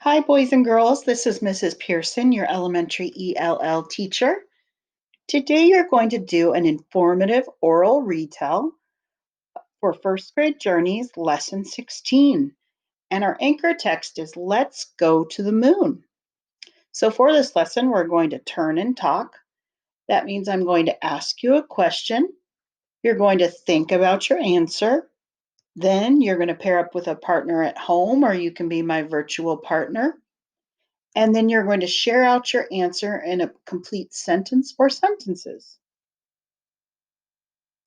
Hi, boys and girls. This is Mrs. Pearson, your elementary ELL teacher. Today, you're going to do an informative oral retell for first grade journeys, lesson 16. And our anchor text is Let's Go to the Moon. So, for this lesson, we're going to turn and talk. That means I'm going to ask you a question. You're going to think about your answer. Then, you're going to pair up with a partner at home, or you can be my virtual partner. And then you're going to share out your answer in a complete sentence or sentences.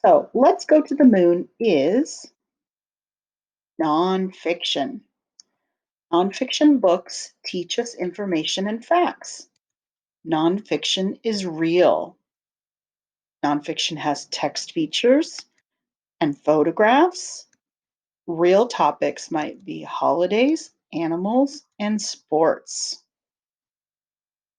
So, Let's Go to the Moon is nonfiction. Nonfiction books teach us information and facts. Nonfiction is real. Nonfiction has text features and photographs. Real topics might be holidays, animals, and sports.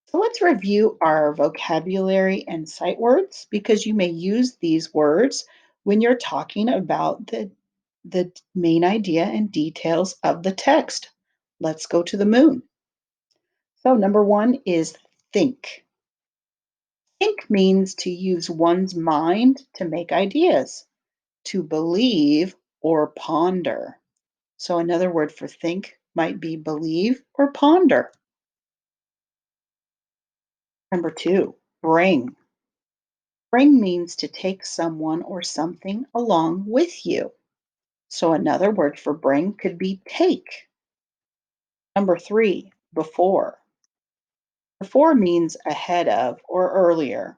So let's review our vocabulary and sight words because you may use these words when you're talking about the main idea and details of the text. Let's go to the moon. So, number one is think. Think means to use one's mind to make ideas, to believe or ponder. So, another word for think might be believe or ponder. Number two, bring. Bring means to take someone or something along with you. So another word for bring could be take. Number three, before. Before means ahead of or earlier.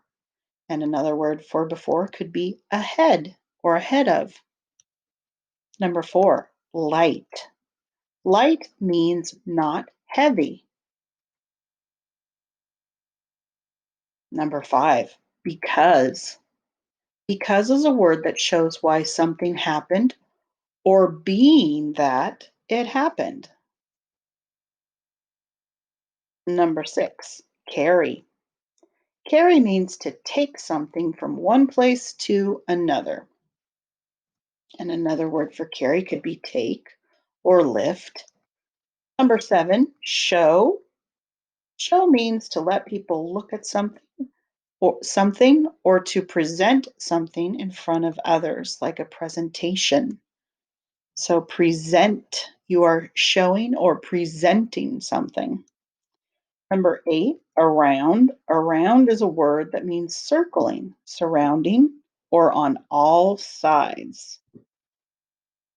And another word for before could be ahead or ahead of. Number four, light. Light means not heavy. Number five, because. Because is a word that shows why something happened or being that it happened. Number six, carry. Carry means to take something from one place to another. And another word for carry could be take or lift. Number seven, show. Show means to let people look at something or to present something in front of others, like a presentation. So present, you are showing or presenting something. Number eight, around. Around is a word that means circling, surrounding, or on all sides.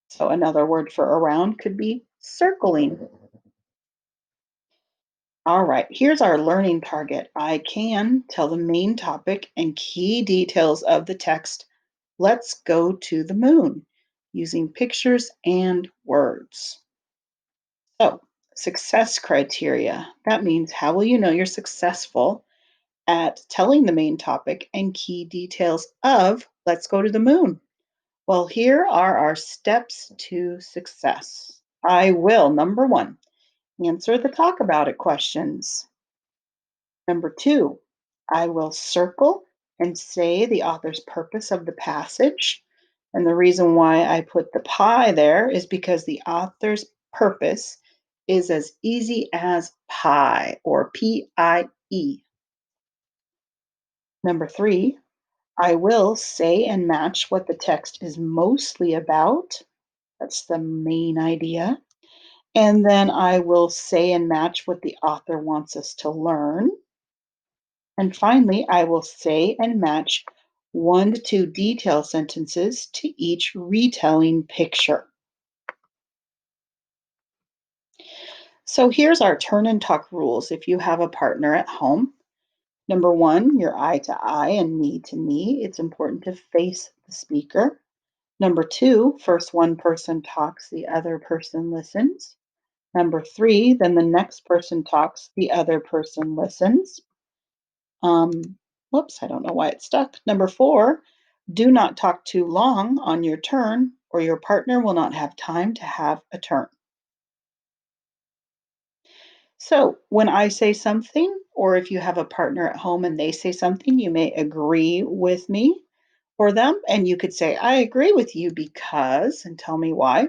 So another word for around could be circling. All right, here's our learning target. I can tell the main topic and key details of the text. Let's go to the moon using pictures and words. So, success criteria. That means how will you know you're successful at telling the main topic and key details of Let's Go to the Moon? Well, here are our steps to success. I will, number one, answer the talk about it questions. Number two, I will circle and say the author's purpose of the passage. And the reason why I put the pie there is because the author's purpose is as easy as pie or PIE. Number three, I will say and match what the text is mostly about. That's the main idea. And then I will say and match what the author wants us to learn. And finally, I will say and match 1 to 2 detail sentences to each retelling picture. So here's our turn and talk rules if you have a partner at home. Number one, you're eye to eye and knee to knee. It's important to face the speaker. Number two, first one person talks, the other person listens. Number three, then the next person talks, the other person listens. Whoops, I don't know why it's stuck. Number four, do not talk too long on your turn, or your partner will not have time to have a turn. So, when I say something, or if you have a partner at home and they say something, you may agree with me or them, and you could say, I agree with you because, and tell me why.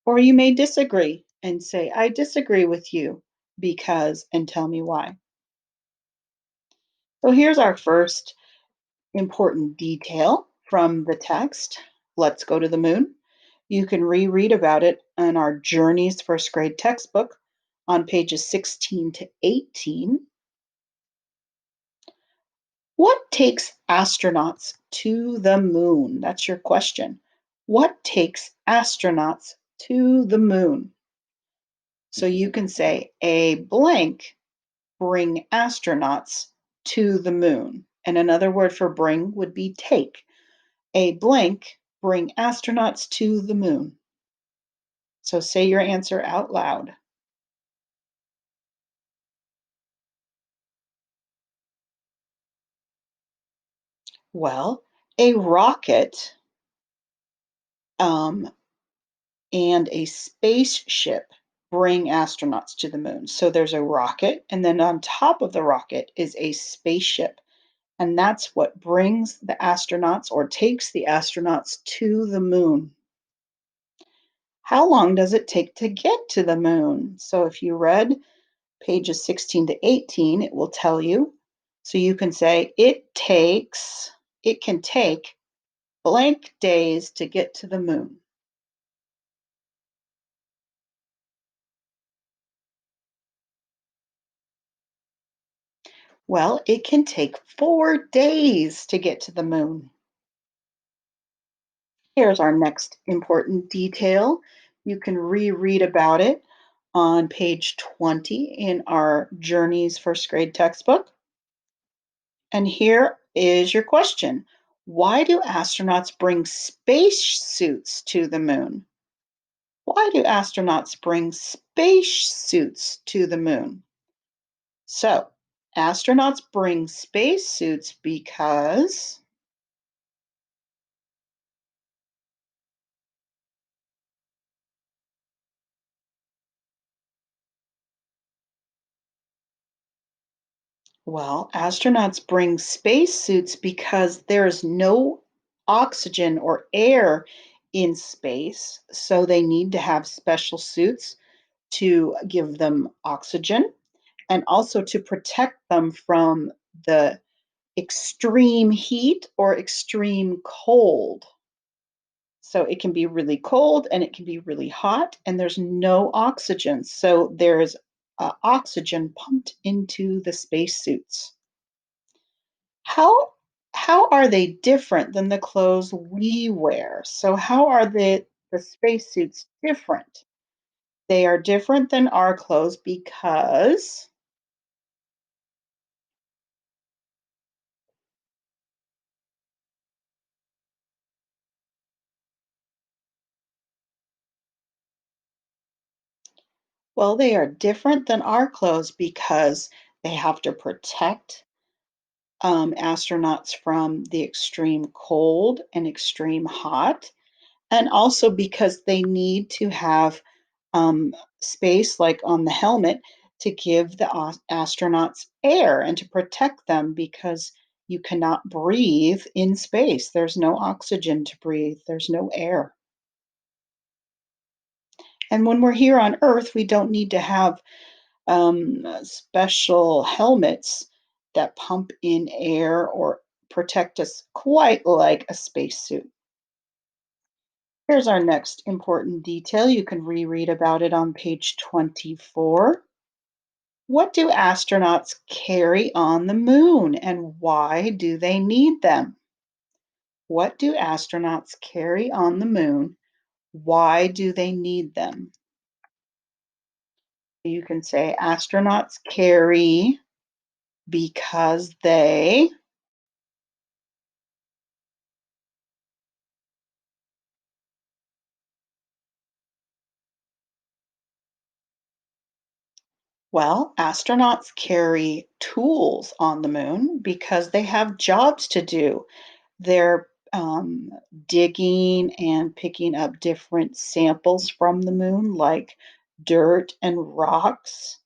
Or you may disagree and say, I disagree with you. because, and tell me why. So here's our first important detail from the text. Let's go to the moon. You can reread about it in our Journeys first grade textbook on pages 16 to 18. What takes astronauts to the moon? That's your question. What takes astronauts to the moon? So you can say a blank bring astronauts to the moon. And another word for bring would be take. A blank bring astronauts to the moon. So say your answer out loud. Well, a rocket um, and a spaceship bring astronauts to the moon. So there's a rocket, and then on top of the rocket is a spaceship. And that's what brings the astronauts or takes the astronauts to the moon. How long does it take to get to the moon? So if you read pages 16 to 18, it will tell you. So you can say it can take blank days to get to the moon. Well, it can take 4 days to get to the moon. Here's our next important detail. You can reread about it on page 20 in our Journeys first grade textbook. And here is your question. Why do astronauts bring space suits to the moon? Why do astronauts bring space suits to the moon? So, astronauts bring space suits because, well, astronauts bring space suits because there's no oxygen or air in space. So, they need to have special suits to give them oxygen and also to protect them from the extreme heat or extreme cold. So it can be really cold and it can be really hot, and there's no oxygen. So there's oxygen pumped into the spacesuits. How how are they different than the clothes we wear? So how are the spacesuits different? They are different than our clothes because, well, they are different than our clothes because they have to protect astronauts from the extreme cold and extreme hot, and also because they need to have space, like on the helmet, to give the astronauts air and to protect them because you cannot breathe in space. There's no oxygen to breathe, there's no air. And when we're here on Earth, we don't need to have special helmets that pump in air or protect us quite like a spacesuit. Here's our next important detail. You can reread about it on page 24. What do astronauts carry on the moon and why do they need them? What do astronauts carry on the moon? Why do they need them? You can say astronauts carry because they, well, astronauts carry tools on the moon because they have jobs to do. They're digging and picking up different samples from the moon, like dirt and rocks,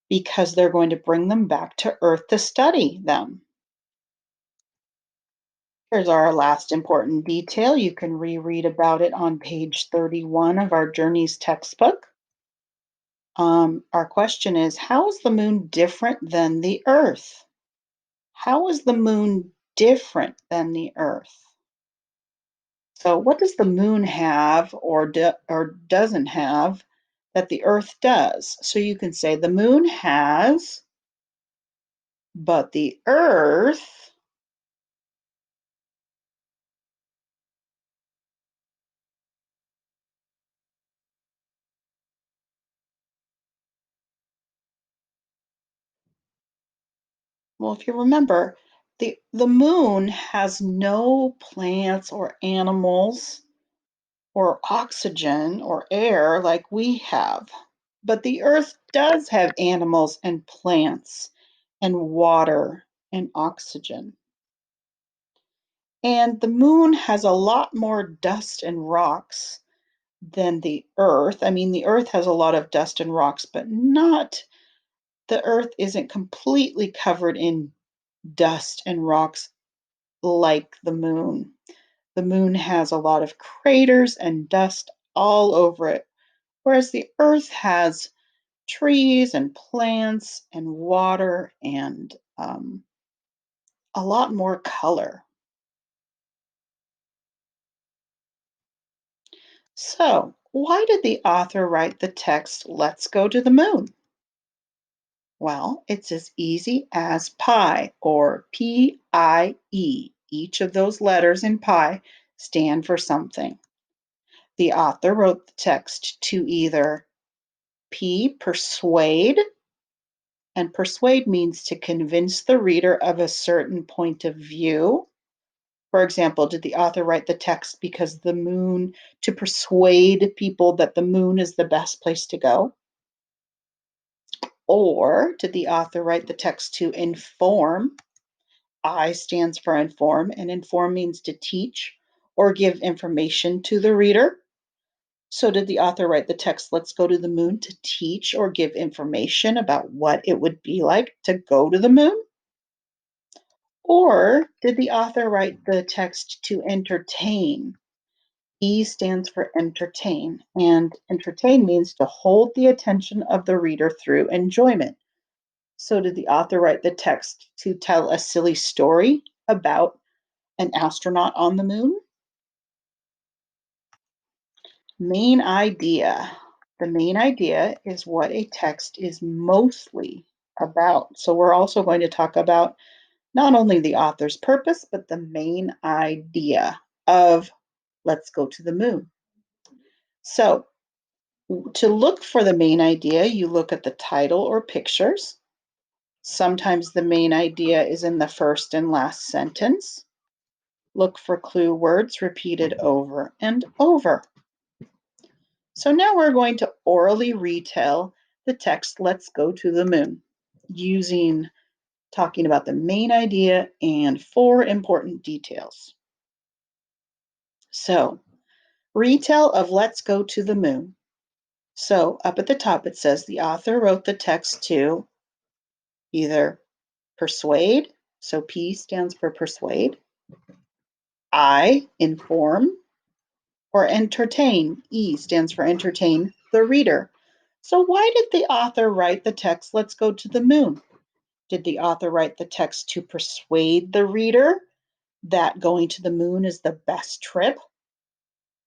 because they're going to bring them back to Earth to study them. Here's our last important detail. You can reread about it on page 31 of our Journeys textbook. Our question is, how is the moon different than the Earth? How is the moon different than the Earth? So, what does the moon have or doesn't have that the Earth does? So you can say the moon has, but the Earth. Well, if you remember, the moon has no plants or animals or oxygen or air like we have. But the earth does have animals and plants and water and oxygen. And the moon has a lot more dust and rocks than the earth. I mean, the earth has a lot of dust and rocks, but not the earth isn't completely covered in dust and rocks like the moon. The moon has a lot of craters and dust all over it, whereas the earth has trees and plants and water and a lot more color. So, why did the author write the text, Let's Go to the Moon? Well, it's as easy as pi or PIE. Each of those letters in pi stand for something. The author wrote the text to either P, persuade, and persuade means to convince the reader of a certain point of view. For example, did the author write the text because the moon to persuade people that the moon is the best place to go? Or did the author write the text to inform? I stands for inform, and inform means to teach or give information to the reader. So, did the author write the text, Let's Go to the Moon, to teach or give information about what it would be like to go to the moon? Or did the author write the text to entertain? E stands for entertain, and entertain means to hold the attention of the reader through enjoyment. So, did the author write the text to tell a silly story about an astronaut on the moon? Main idea. The main idea is what a text is mostly about. So, we're also going to talk about not only the author's purpose, but the main idea of Let's Go to the Moon. So, to look for the main idea, you look at the title or pictures. Sometimes the main idea is in the first and last sentence. Look for clue words repeated over and over. So now we're going to orally retell the text, Let's Go to the Moon, using talking about the main idea and four important details. So, retell of Let's Go to the Moon. So, up at the top, it says the author wrote the text to either persuade, so P stands for persuade, I, inform, or entertain, E stands for entertain the reader. So, why did the author write the text, Let's Go to the Moon? Did the author write the text to persuade the reader that going to the moon is the best trip?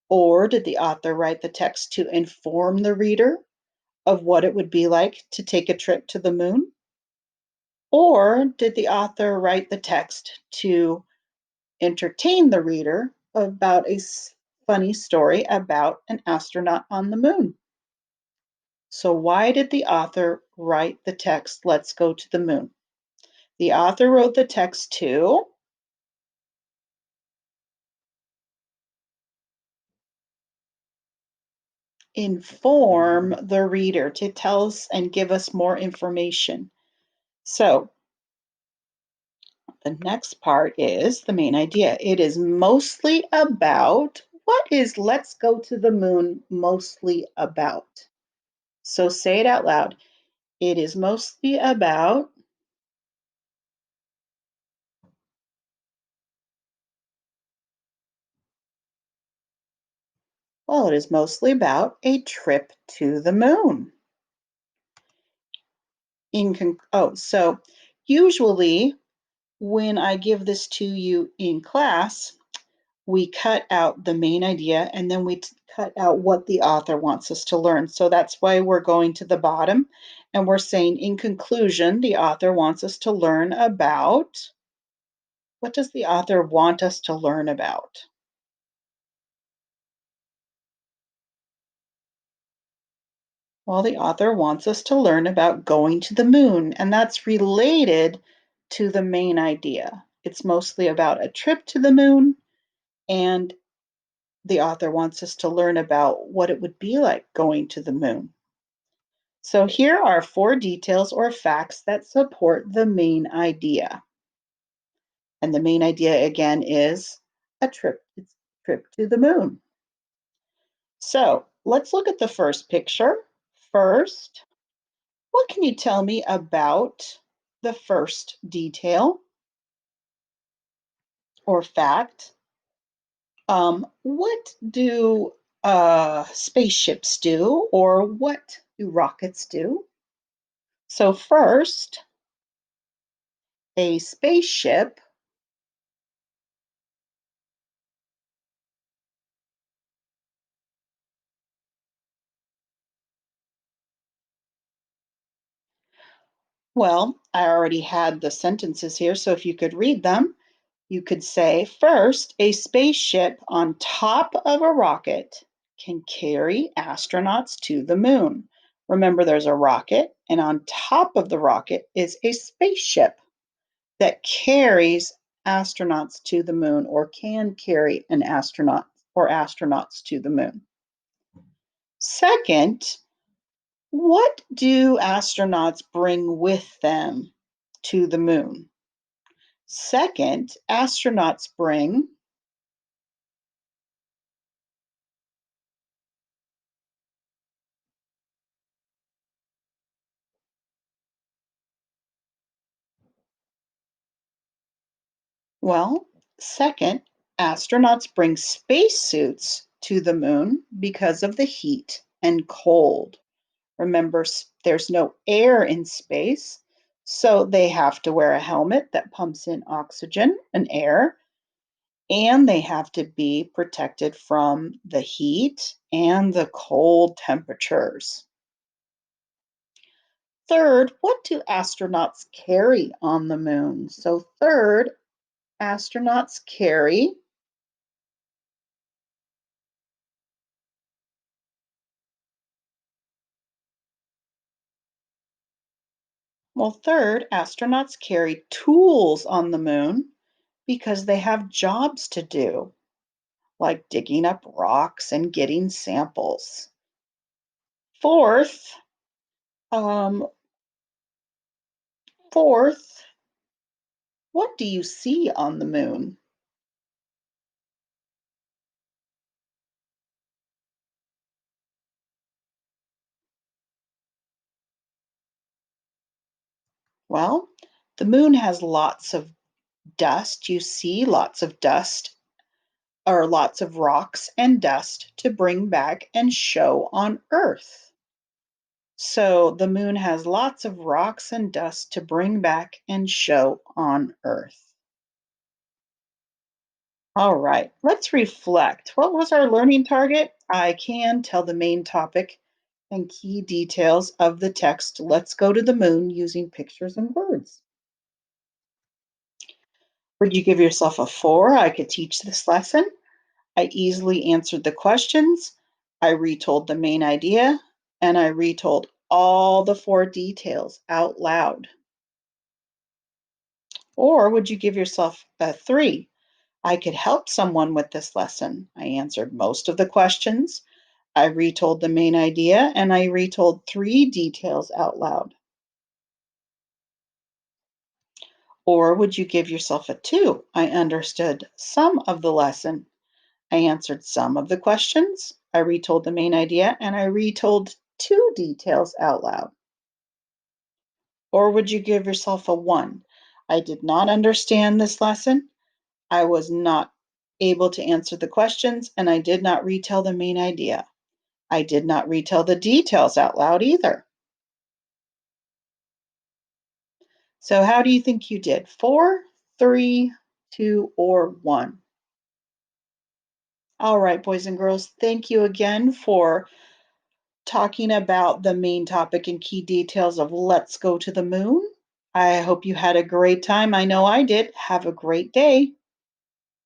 Or did the author write the text to inform the reader of what it would be like to take a trip to the moon? Or did the author write the text to entertain the reader about a funny story about an astronaut on the moon? So, why did the author write the text, Let's Go to the Moon? The author wrote the text to inform the reader, to tell us and give us more information. So, the next part is the main idea. It is mostly about what is Let's Go to the Moon mostly about? So, say it out loud. It is mostly about, well, it is mostly about a trip to the moon. So usually when I give this to you in class, we cut out the main idea and then we cut out what the author wants us to learn. So that's why we're going to the bottom and we're saying, in conclusion, the author wants us to learn about. What does the author want us to learn about? Well, the author wants us to learn about going to the moon, and that's related to the main idea. It's mostly about a trip to the moon, and the author wants us to learn about what it would be like going to the moon. So here are four details or facts that support the main idea. And the main idea again is it's a trip to the moon. So let's look at the first picture. First, what can you tell me about the first detail or fact? What do spaceships do, or what do rockets do? So, first, a spaceship, well, I already had the sentences here, so if you could read them, you could say, first, a spaceship on top of a rocket can carry astronauts to the moon. Remember, there's a rocket, and on top of the rocket is a spaceship that carries astronauts to the moon or can carry an astronaut or astronauts to the moon. Second, what do astronauts bring with them to the moon? Second, astronauts bring, well, second, astronauts bring spacesuits to the moon because of the heat and cold. Remember, there's no air in space, so they have to wear a helmet that pumps in oxygen and air, and they have to be protected from the heat and the cold temperatures. Third, what do astronauts carry on the moon? So, third, astronauts carry, third, astronauts carry tools on the moon because they have jobs to do, like digging up rocks and getting samples. Fourth, um, fourth, what do you see on the moon? Well, the moon has lots of dust. You see lots of dust or lots of rocks and dust to bring back and show on Earth. So the moon has lots of rocks and dust to bring back and show on Earth. All right, let's reflect. What was our learning target? I can tell the main topic and key details of the text. Let's go to the moon using pictures and words. Would you give yourself a 4? I could teach this lesson. I easily answered the questions. I retold the main idea and I retold all the four details out loud. Or would you give yourself a 3? I could help someone with this lesson. I answered most of the questions. I retold the main idea and I retold 3 details out loud. Or would you give yourself a 2? I understood some of the lesson. I answered some of the questions. I retold the main idea and I retold 2 details out loud. Or would you give yourself a 1? I did not understand this lesson. I was not able to answer the questions and I did not retell the main idea. I did not retell the details out loud either. So, how do you think you did? Four, three, two, or one? All right, boys and girls, thank you again for talking about the main topic and key details of Let's Go to the Moon. I hope you had a great time. I know I did. Have a great day.